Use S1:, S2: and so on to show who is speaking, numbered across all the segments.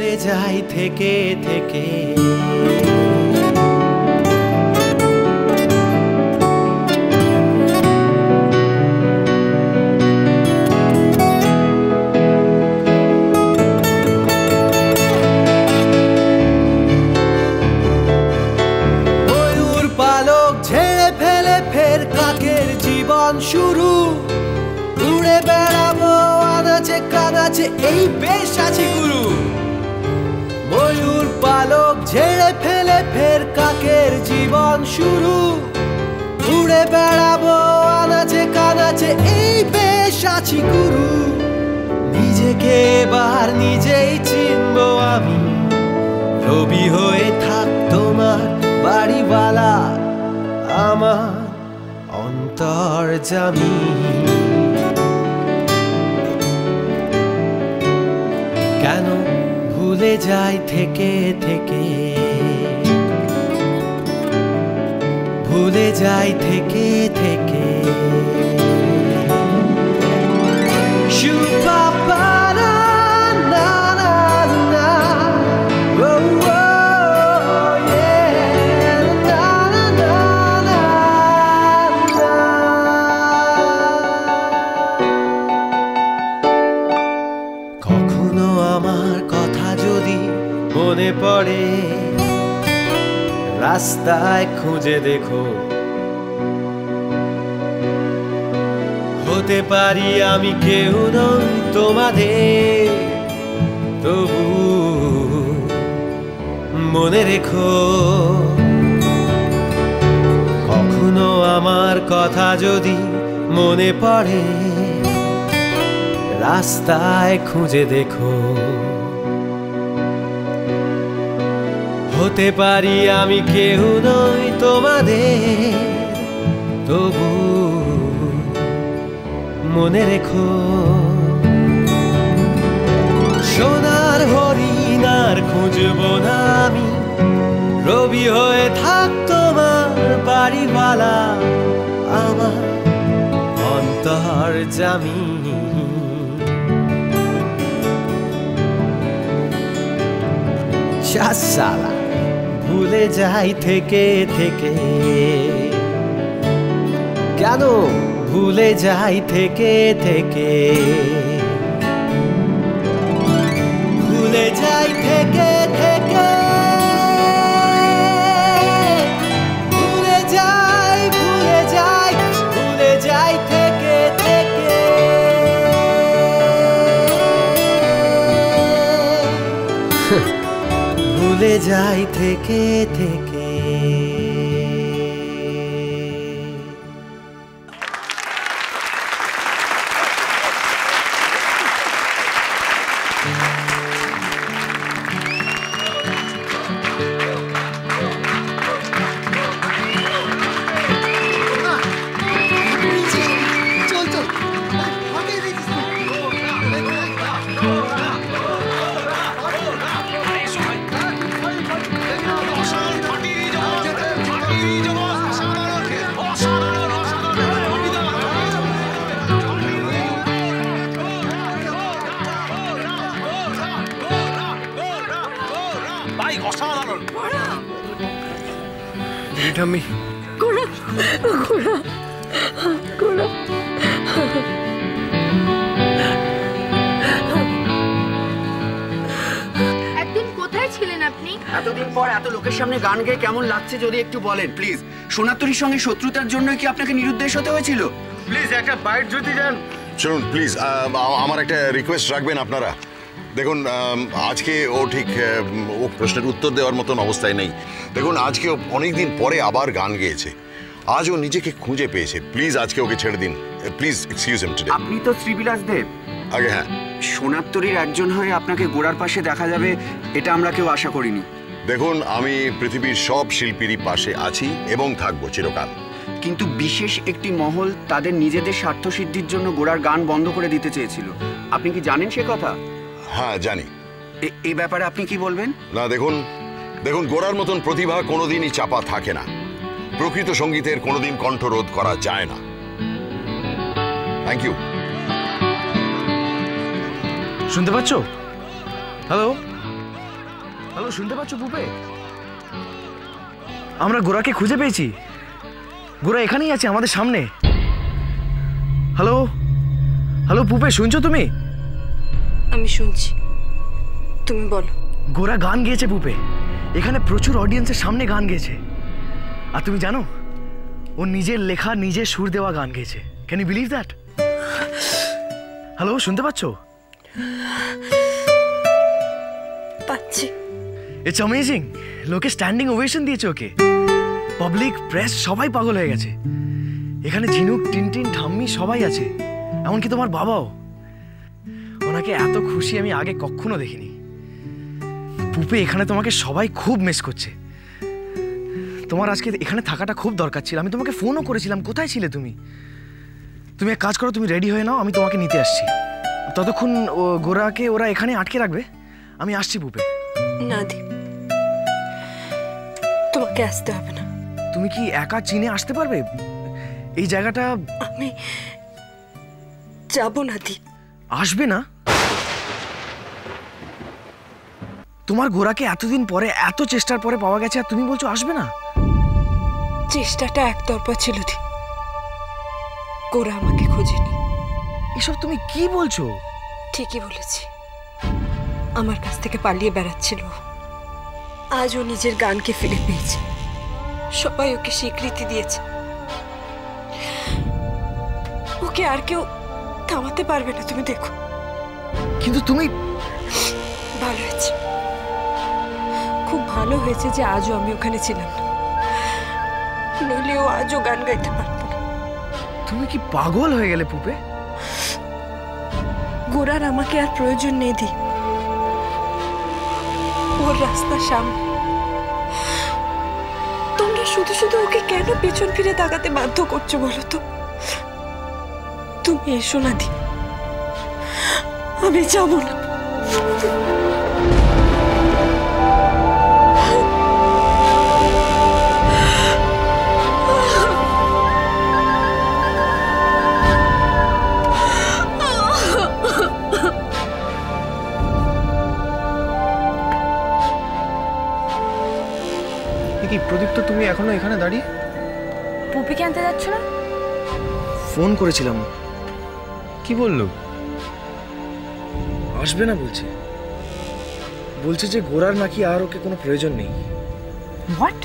S1: ভুলে যাই থেকে থেকে শুরু উড়ে বেড়াবো আনাচে কানাচে এই বেশ আছি গুরু ময়ূর পালক ঝেড়ে ফেলে ফের কাকের জীবন শুরু উড়ে বেড়াবো আনাচে কানাচে এই বেশ আছি গুরু নিজেকে এবার নিজেই চিনবো আমি রবি হয়ে থাক তোমার বাড়িওয়ালা আমার অন্তর্যামী কেন ভুলে যাই থেকে থেকে ভুলে যাই থেকে থেকে মনে পড়ে রাস্তায় খুঁজে দেখো হতে পারি আমি কেউ নই তোমাদের তবু মনে রেখো কখনো আমার কথা যদি মনে পড়ে রাস্তায় খুঁজে দেখো হতে পারি আমি কেউ নই তোমাদের তবু মনে রেখো সোনার হরিণ আর খুঁজবো না আমি রবি হয়ে থাক তোমার বাড়িওয়ালা আমার অন্তর্যামী শালা ভুলে যাই থেকে থেকে কেন ভুলে যাই থেকে থেকে ভুলে যাই থেকে থেকে ভুলে যাই ভুলে যাই ভুলে যাই থেকে থেকে ভুলে যাই থেকে থেকে
S2: আমি
S3: একদিন কোথায় ছিলেন আপনি?
S4: এতদিন পর এত লোকের সামনে গান গেয়ে কেমন লাগছে যদি একটু বলেন প্লিজ। সোনাতরীর সঙ্গে শত্রুতার জন্য কি আপনাকে নিরুদ্দেশ হতে হয়েছিল?
S2: প্লিজ একটা বাইট যদি দেন।
S5: শুনুন প্লিজ, আমার একটা রিকোয়েস্ট রাখবেন আপনারা। দেখুন আজকে ও ঠিক ও প্রশ্নের উত্তর দেওয়ার মতন অবস্থায় নেই। দেখুন আজকে ও অনেকদিন পরে আবার গান গেয়েছে, আজ ও নিজেকে খুঁজে পেয়েছে। প্লিজ আজকে ওকে ছেড়ে দিন, প্লিজ এক্সকিউজ হিম টুডে।
S4: আপনি তো শ্রীবিলাস দেব।
S5: আগে হ্যাঁ,
S4: সোনাতরীর একজন হয়ে আপনাকে গোড়ার পাশে দেখা যাবে এটা আমরা কেউ আশা করিনি।
S5: দেখুন আমি পৃথিবীর সব শিল্পীরই পাশে আছি এবং থাকবো চিরকাল,
S4: কিন্তু বিশেষ একটি মহল তাদের নিজেদের স্বার্থসিদ্ধির জন্য গোড়ার গান বন্ধ করে দিতে চেয়েছিল। আপনি কি জানেন সে কথা?
S5: হ্যাঁ জানি।
S4: এই ব্যাপারে আপনি কি বলবেন?
S5: না দেখুন গোড়ার মতন প্রতিভা কোনোদিনই চাপা থাকে না। প্রকৃত সঙ্গীতের কোনোদিন কণ্ঠরোধ করা যায় না। Thank you.
S2: শুনতে পাচ্ছ? হ্যালো
S6: হ্যালো, শুনতে পাচ্ছ পুপে? আমরা গোরাকে খুঁজে পেয়েছি। গোরা এখানেই আছে আমাদের সামনে। হ্যালো হ্যালো পুপে, শুনছো তুমি?
S3: আমি শুনছি, তুমি বলো।
S6: গোরা গান গেয়েছে পুপে, এখানে প্রচুর অডিয়েন্সের সামনে গান গেয়েছে। আর তুমি জানো, ও নিজের লেখা নিজের সুর দেওয়া গান গেয়েছে। Can you believe that? Hello, শুনতে পাচ্ছ?
S3: পাচ্ছি।
S6: It's amazing. লোকে স্ট্যান্ডিং ওভেশন দিয়েছে ওকে। পাবলিক, প্রেস সবাই পাগল হয়ে গেছে। এখানে ঝিনুক, টিনটিন, ঠাম্মি সবাই আছে, এমনকি তোমার বাবাও। ওনাকে এত খুশি আমি আগে কখনো দেখিনি। পুপে, এখানে তোমাকে সবাই খুব মিস করছে। তোমার আজকে এখানে থাকাটা খুব দরকার ছিল। আমি তোমাকে ফোনও করেছিলাম, কোথায় ছিলে তুমি? তুমি এক কাজ করো, তুমি রেডি হয়ে নাও, আমি তোমাকে নিতে আসছি। ততক্ষণ গোরাকে ওরা এখানে আটকে রাখবে, আমি আসছি পুপে।
S3: না দি, তোমাকে আসতে হবে না।
S6: তুমি কি একা চীনে আসতে পারবে? এই জায়গাটা
S3: আমি যাব না দি।
S6: আসবে না? তোমার গোরাকে এতদিন পরে, এত চেষ্টার পরে পাওয়া গেছে, আর তুমি বলছো আসবে না?
S3: চেষ্টাটা একতরফা ছিল দি, গোরা আমাকে খোঁজেনি।
S6: এসব তুমি কি বলছো?
S3: ঠিকই বলেছি, আমার কাছ থেকে পালিয়ে বেড়াচ্ছিল। আজ ও নিজের গানকে ফিরে পেয়েছে, সবাই ওকে স্বীকৃতি দিয়েছে। ওকে আর কেউ থামাতে পারবে না, তুমি দেখো।
S6: কিন্তু তুমি...
S3: ভালো হয়েছে, খুব ভালো হয়েছে যে আজও আমি ওখানে ছিলাম না, নইলে ও আজও গান গাইতে পারত না।
S6: তুমি কি পাগল হয়ে গেলে পুপে?
S3: গোরার আমাকে আর প্রয়োজন নেই দি, ওর রাস্তার সামনে। তোমরা শুধু শুধু ওকে কেন পেছন ফিরে তাকাতে বাধ্য করছো বলো তো? তুমি এসো না দি, আমি যাবো না।
S2: কি প্রদীপ্ত, তুমি এখনো এখানে দাঁড়িয়ে?
S3: পুপিকে আনতে যাচ্ছ না?
S6: ফোন করেছিলাম,
S2: কি বললো?
S6: আসবে না বলছে। বলছে যে গোরার নাকি আর ওকে কোনো প্রয়োজন নেই।
S3: হোয়াট?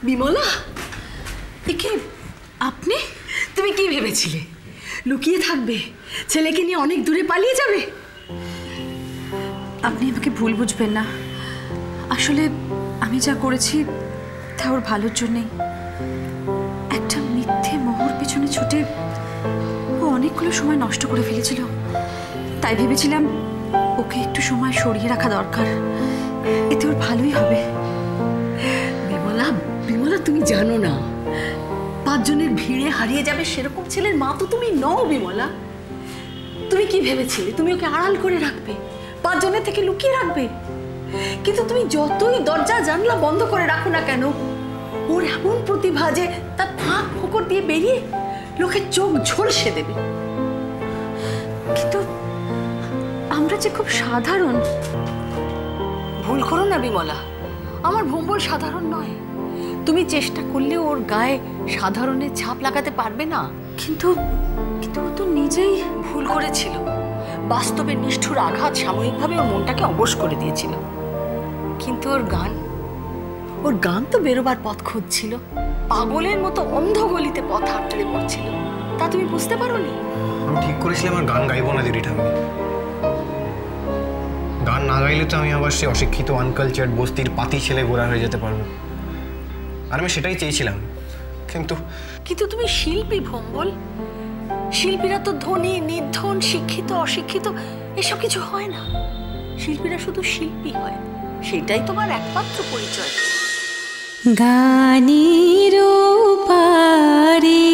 S7: বিমলা, একে আপনি? তুমি কি ভেবেছিলে লুকিয়ে থাকবে, ছেলেকে নিয়ে অনেক দূরে পালিয়ে যাবে?
S8: আপনি আমাকে ভুল বুঝবেন না, আসলে আমি যা করেছি তা ওর ভালোর জন্যেই। একটা মিথ্যে মোহর পেছনে ছুটে ও অনেকগুলো সময় নষ্ট করে ফেলেছিল, তাই ভেবেছিলাম ওকে একটু সময় সরিয়ে রাখা দরকার, এতে ওর ভালোই হবে।
S7: বিমলা, বিমলা, তুমি জানো না, 5 জনের ভিড়ে হারিয়ে যাবে সেরকম ছেলের মা তো তুমি নও বিমলা। তুমি কি ভেবেছিলে তুমি ওকে আড়াল করে রাখবে, 5 জনের থেকে লুকিয়ে রাখবে? কিন্তু তুমি যতই দরজা জানলা বন্ধ করে রাখো না কেন, ওর এমন প্রতিভা যে তার ফাঁক ফোকর দিয়ে বেরিয়ে লোকের চোখ ঝলসে দেবে।
S8: কিন্তু আমরা যে খুব সাধারণ।
S7: ভুল করো না বিমলা, আমার ভম্বল সাধারণ নয়। তুমি চেষ্টা করলে ওর গায়ে সাধারণের ছাপ লাগাতে পারবে না।
S8: কিন্তু কিন্তু ও তো নিজেই
S7: ভুল করেছিল। বাস্তবে নিষ্ঠুর আঘাত সাময়িকভাবে ওর মনটাকে অবশ করে দিয়েছিল, কিন্তু ওর গান তো বেরোবার পথ খুঁজছিল, পাগলের মতো অন্ধ গলিতে পথ হাঁটতে পড়ছিল। তা তুমি বুঝতে পারোনি?
S2: আমি ঠিক করেছিলাম আর গান গাইবো না দিদি ঠাম্মি। গান না গাইলে তো আমি আবার সে অশিক্ষিত আনকালচার্ড বস্তির পাতি ছেলে গোড়া হয়ে যেতে পারবো, আর আমি সেটাই চেয়েছিলাম। কিন্তু
S7: তুমি শিল্পী ভম্বল, শিল্পীরা তো ধনী নির্ধন, শিক্ষিত অশিক্ষিত এসব কিছু হয় না। শিল্পীরা শুধু শিল্পী হয়, সেটাই তোমার একমাত্র পরিচয়।
S8: গানের পারে